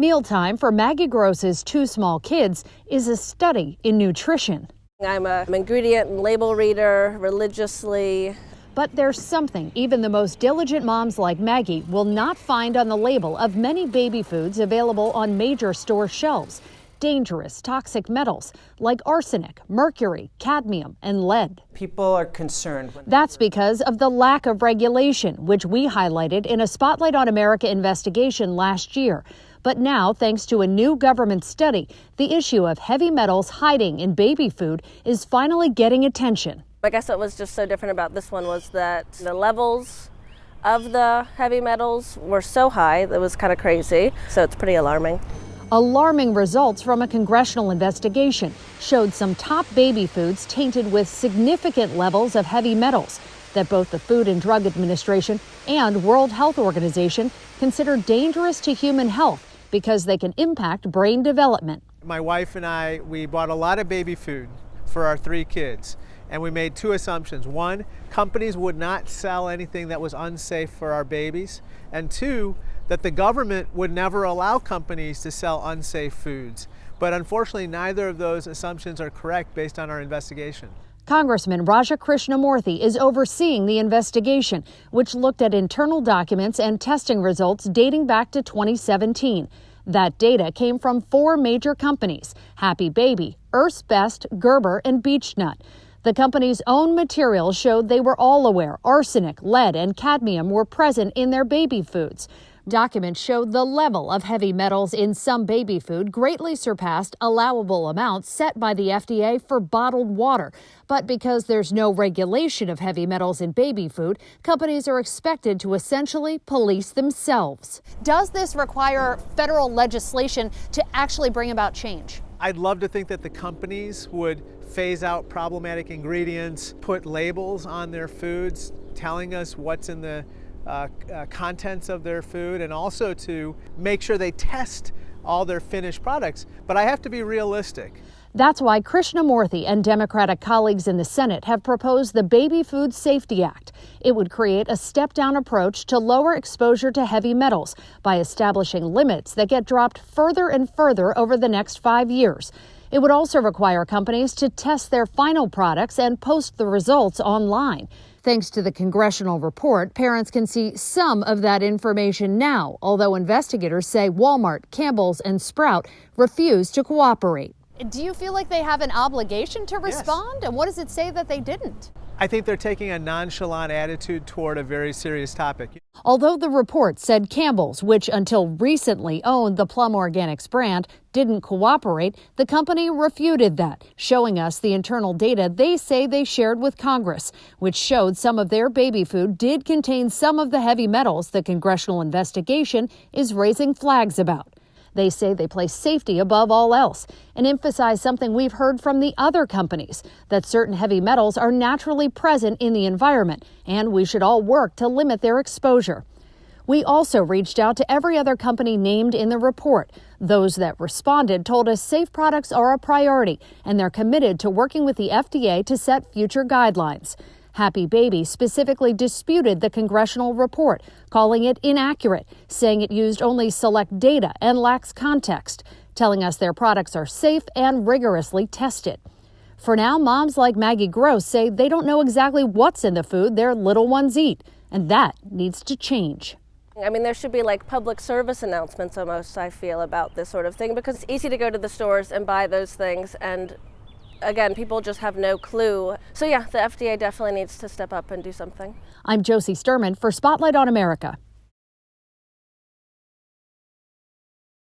Mealtime for Maggie Gross's two small kids is a study in nutrition. I'm an ingredient and label reader religiously. But there's something even the most diligent moms like Maggie will not find on the label of many baby foods available on major store shelves. Dangerous toxic metals like arsenic, mercury, cadmium, and lead. People are concerned. That's because of the lack of regulation, which we highlighted in a Spotlight on America investigation last year. But now, thanks to a new government study, the issue of heavy metals hiding in baby food is finally getting attention. I guess what was just so different about this one was that the levels of the heavy metals were so high that it was kind of crazy. So it's pretty alarming. Alarming results from a congressional investigation showed some top baby foods tainted with significant levels of heavy metals that both the Food and Drug Administration and World Health Organization consider dangerous to human health because they can impact brain development. My wife and I, we bought a lot of baby food for our 3 kids, and we made 2 assumptions. 1, companies would not sell anything that was unsafe for our babies, and 2, that the government would never allow companies to sell unsafe foods. But unfortunately, neither of those assumptions are correct based on our investigation. Congressman Raja Krishnamurthy is overseeing the investigation, which looked at internal documents and testing results dating back to 2017. That data came from 4 major companies: Happy Baby, Earth's Best, Gerber, and Beechnut. The company's own materials showed they were all aware arsenic, lead, and cadmium were present in their baby foods. Documents showed the level of heavy metals in some baby food greatly surpassed allowable amounts set by the FDA for bottled water. But because there's no regulation of heavy metals in baby food, companies are expected to essentially police themselves. Does this require federal legislation to actually bring about change? I'd love to think that the companies would phase out problematic ingredients, put labels on their foods telling us what's in the contents of their food, and also to make sure they test all their finished products. But I have to be realistic. That's why Krishnamurthy and Democratic colleagues in the Senate have proposed the Baby Food Safety Act. It would create a step-down approach to lower exposure to heavy metals by establishing limits that get dropped further and further over the next 5 years. It would also require companies to test their final products and post the results online. Thanks to the congressional report, parents can see some of that information now, although investigators say Walmart, Campbell's, and Sprout refuse to cooperate. Do you feel like they have an obligation to respond? Yes. And what does it say that they didn't? I think they're taking a nonchalant attitude toward a very serious topic. Although the report said Campbell's, which until recently owned the Plum Organics brand, didn't cooperate, the company refuted that, showing us the internal data they say they shared with Congress, which showed some of their baby food did contain some of the heavy metals the congressional investigation is raising flags about. They say they place safety above all else and emphasize something we've heard from the other companies, that certain heavy metals are naturally present in the environment and we should all work to limit their exposure. We also reached out to every other company named in the report. Those that responded told us safe products are a priority and they're committed to working with the FDA to set future guidelines. Happy Baby specifically disputed the congressional report, calling it inaccurate, saying it used only select data and lacks context, telling us their products are safe and rigorously tested. For now, moms like Maggie Gross say they don't know exactly what's in the food their little ones eat, and that needs to change. I mean, there should be like public service announcements almost, I feel, about this sort of thing, because it's easy to go to the stores and buy those things, and again, people just have no clue. So yeah, the FDA definitely needs to step up and do something. I'm Josie Sturman for Spotlight on America.